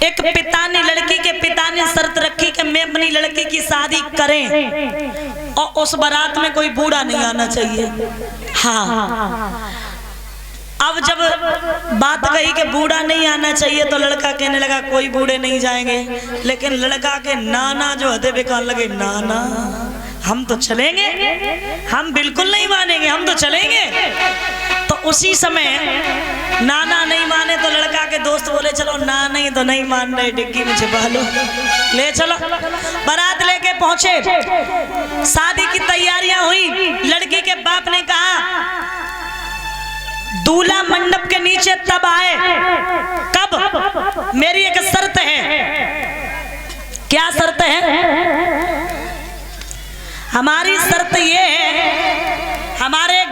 एक पिता ने, लड़की के पिता ने शर्त रखी कि मैं अपनी लड़की की शादी करें और उस बारात में कोई बूढ़ा नहीं आना चाहिए। हाँ, अब जब बात कही कि बूढ़ा नहीं आना चाहिए तो लड़का कहने लगा कोई बूढ़े नहीं जाएंगे, लेकिन लड़का के नाना जो हदे बेकार लगे, नाना हम तो चलेंगे, हम बिल्कुल नहीं मानेंगे, हम तो चलेंगे। तो उसी समय नाना नहीं माने तो लड़का के दोस्त बोले चलो ना नहीं तो नहीं मान रहे, डिग्गी में छिपा लो, ले चलो। बारात लेके पहुंचे, शादी की तैयारियां हुई। लड़की के बाप ने कहा दूल्हा मंडप के नीचे तब आए कब, मेरी एक शर्त है। क्या शर्त है? हमारी शर्त ये है, हमारे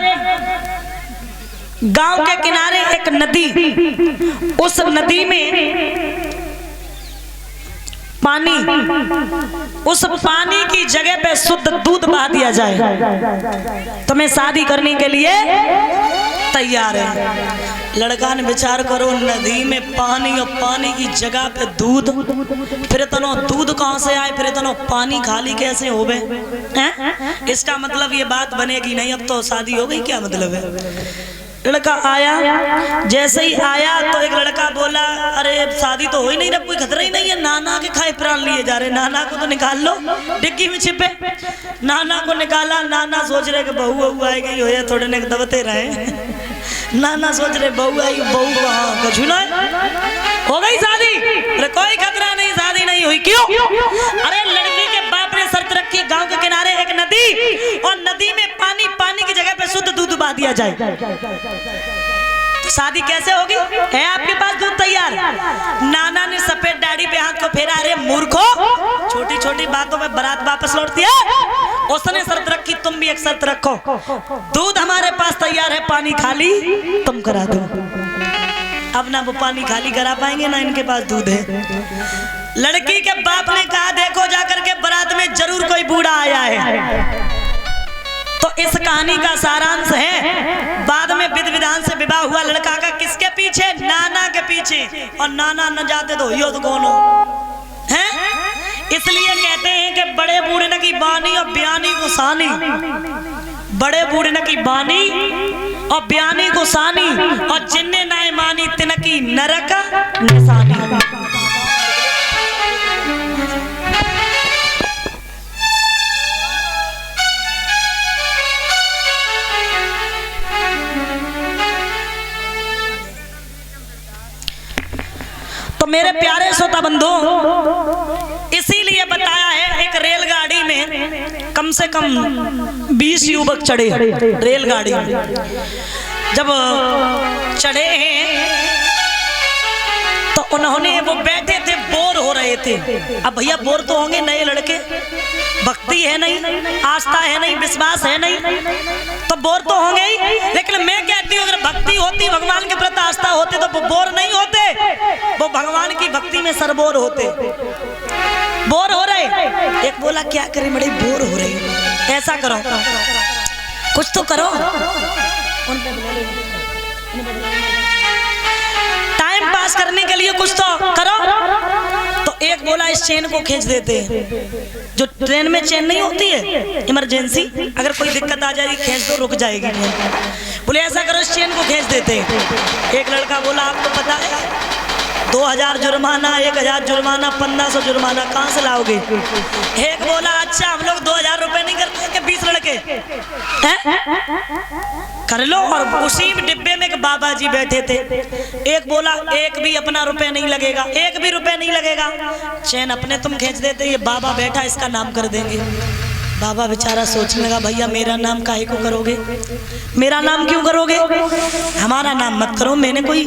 गांव के किनारे एक नदी, उस नदी में पानी, उस पानी की जगह पे शुद्ध दूध बहा दिया जाए तो मैं शादी करने के लिए तैयार है। लड़का ने विचार करो, नदी में पानी और पानी की जगह पे दूध, फिर इतना दूध कहाँ से आए, फिर इतना पानी खाली कैसे हो गए? इसका मतलब ये बात बनेगी नहीं, अब तो शादी हो गई, क्या मतलब है? लड़का आया, जैसे ही आया तो एक लड़का बोला अरे शादी तो हो ही नहीं रहा, कोई खतरा ही नहीं है, नाना के खाए प्राण लिए जा रहे, नाना को तो निकाल लो, डिग्गी में छिपे। नाना को निकाला, नाना सोच रहे कि बहू बहू आएगी, हो या थोड़े ने दबते रहे। नाना सोच रहे बहू आई, बहू वहाँ कछु ना हो गई शादी, अरे कोई खतरा नहीं, शादी नहीं हुई। क्यों? अरे लड़की के बाप ने शर्त रखी गांव के किनारे एक नदी, और नदी में पानी, पानी की जगह पे शुद्ध दूध बहा दिया जाए तो शादी कैसे होगी? है आपके पास दूध तैयार? नाना ने सफेद दाढ़ी पे हाथ को फेरा, अरे मूर्खो, छोटी छोटी बातों में बारात वापस लौटती है। उसने शर्त रखी, तुम भी एक शर्त रखो, दूध हमारे पास तैयार है, पानी खाली तुम करा दो। अब ना वो पानी खाली करा पाएंगे ना इनके पास दूध है। लड़की के बाप ने कहा देखो जाकर के बारात में जरूर कोई बूढ़ा आया है। तो इस कहानी का सारांश है, बाद में विधि विधान से विवाह हुआ लड़का का, किसके पीछे? नाना के पीछे। और नाना न जाते तो यो तो कौन हो है? इसलिए कहते हैं कि बड़े बूढ़े न की बानी और बयानी को सानी, बड़े बूढ़े न की बानी और बयानी को सानी, और जिन्ने नाय मानी तिनकी नरक निशानी। तो मेरे प्यारे श्रोता बंधु, इसीलिए बताया है, एक रेलगाड़ी में कम से कम 20 युवक चढ़े रेलगाड़ी में। जब चढ़े हैं तो उन्होंने, वो बैठे थे, बोर हो रहे थे। अब भैया बोर तो होंगे, नए लड़के, भक्ति है नहीं, आस्था है नहीं, विश्वास है नहीं, तो बोर तो होंगे ही। लेकिन मैं कहती हूँ अगर भक्ति होती, भगवान के प्रति आस्था होती तो वो बोर नहीं होते, वो भगवान की भक्ति में सरबोर होते। बोर हो रहे, एक बोला क्या करें बड़े बोर हो रहे, ऐसा करो कुछ तो करो, टाइम पास करने के लिए कुछ तो करो। तो एक बोला इस चेन को खींच देते हैं, जो ट्रेन में चेन नहीं होती है इमरजेंसी, अगर कोई दिक्कत आ जाएगी खींच दो, रुक जाएगी। बोले ऐसा करो इस चेन को खींच देते हैं। एक लड़का बोला आपको पता है 2000 जुर्माना, 1000 जुर्माना, 1500 जुर्माना, कहाँ से लाओगे? एक बोला अच्छा हम लोग 2000 रुपए नहीं करते कि 20 लड़के कर लो। और उसी डिब्बे में एक बाबा जी बैठे थे। एक बोला एक भी अपना रुपए नहीं लगेगा, एक भी रुपए नहीं लगेगा, चैन अपने तुम खींच देते, ये बाबा बैठा इसका नाम कर देंगे। बाबा बेचारा सोचने लगा भैया मेरा नाम काहे को करोगे, मेरा नाम क्यों करोगे, हमारा नाम मत करो, मैंने कोई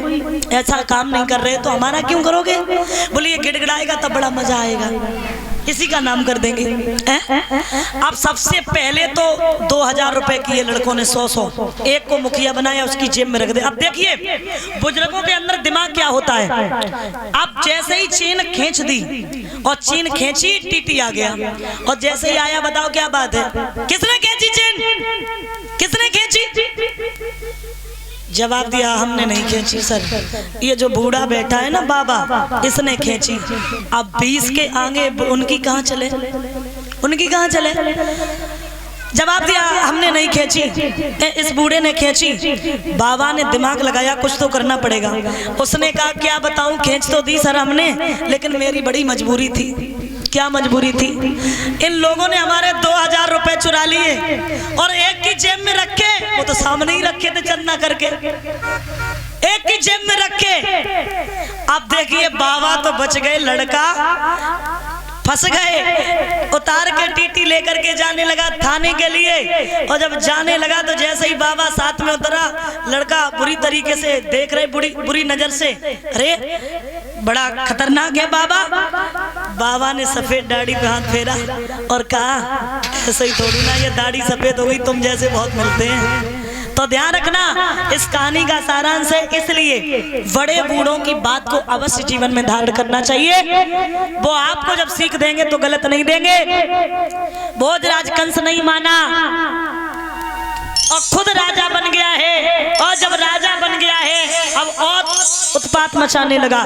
ऐसा काम नहीं कर रहे तो हमारा क्यों करोगे। बोले ये गिड़गिड़ाएगा तब बड़ा मजा आएगा, इसी का नाम कर देंगे। अब सबसे पहले तो 2000 रुपए किए लड़कों ने, 100 एक को मुखिया बनाया, उसकी जेब में रख दे। अब देखिए बुजुर्गों के अंदर दिमाग क्या होता है। अब जैसे ही चेन खींच दी और चेन खींची, टीटी आ गया, और जैसे ही आया बताओ क्या बात है, किसने खींची चेन, किसने खींची? जवाब दिया हमने नहीं खींची सर, ये जो बूढ़ा बैठा है ना बाबा इसने खींची। अब 20 के आगे उनकी कहाँ चले, उनकी कहाँ चले। जवाब दिया हमने नहीं खींची, इस बूढ़े ने खींची। बाबा ने दिमाग लगाया कुछ तो करना पड़ेगा। उसने कहा क्या बताऊं, खींच तो दी सर हमने, लेकिन मेरी बड़ी मजबूरी थी। क्या मजबूरी थी, इन लोगों ने हमारे 2000 रुपए चुरा लिए और एक की जेब में रखे, वो तो सामने ही रखे थे चंदा करके, एक की जेब में रखे। अब देखिए बाबा तो बच गए, लड़का फंस गए। उतार के टीटी लेकर के जाने लगा थाने के लिए, और जब जाने लगा तो जैसे ही बाबा साथ में उतरा, लड़का बुरी तरीके से देख रहे, बुरी नजर से, अरे बड़ा खतरनाक है बाबा। बाबा ने सफेद दाढ़ी पे हाथ फेरा और कहा ऐसे ही थोड़ी ना, ये दाढ़ी सफेद हो गई, तुम जैसे बहुत मिलते हैं। तो ध्यान रखना, इस कहानी का सारांश है, इसलिए बड़े बूढ़ों की बात को अवश्य जीवन में धारण करना चाहिए। वो आपको जब सीख देंगे तो गलत नहीं देंगे। भोजराज कंस नहीं माना और खुद राजा बन गया है, और जब राजा बन गया है अब और उत्पात मचाने लगा।